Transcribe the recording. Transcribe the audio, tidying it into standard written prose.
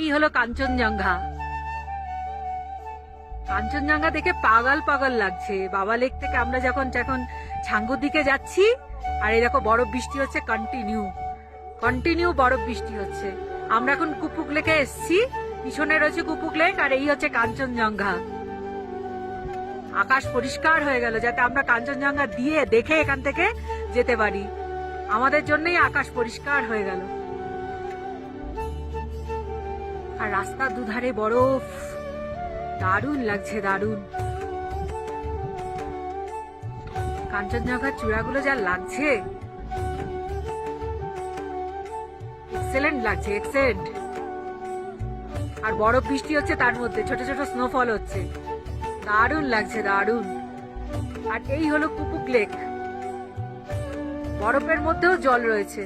এই হলো কাঞ্চনজঙ্ঘা। কাঞ্চনজঙ্ঘা দেখে পাগল পাগল লাগছে। বাবা লেক থেকে আমরা যখন যখন ছাঙ্গুর দিকে যাচ্ছি, আর এই দেখো বরফ বৃষ্টি হচ্ছে, কন্টিনিউ কন্টিনিউ বরফ বৃষ্টি হচ্ছে। আমরা এখন কুপুক লেকে এসছি, পিছনে রয়েছে কুপুক লেক, আর এই হচ্ছে কাঞ্চনজঙ্ঘা। আকাশ পরিষ্কার হয়ে গেল যাতে আমরা কাঞ্চনজঙ্ঘা দিয়ে দেখে এখান থেকে যেতে পারি। আমাদের জন্যই আকাশ পরিষ্কার হয়ে গেল। আর রাস্তার দুধারে বরফ, দারুণ লাগছে, দারুণ। কাঞ্চনজঙ্ঘার চূড়াগুলো যা লাগছে, এক্সেলেন্ট লাগছে, এক্সেলেন্ট। আর বরফ বৃষ্টি হচ্ছে, তার মধ্যে ছোট ছোট স্নোফল হচ্ছে, দারুণ লাগছে, দারুণ। আর এই হলো কুপুক লেক, বরফের মধ্যেও জল রয়েছে।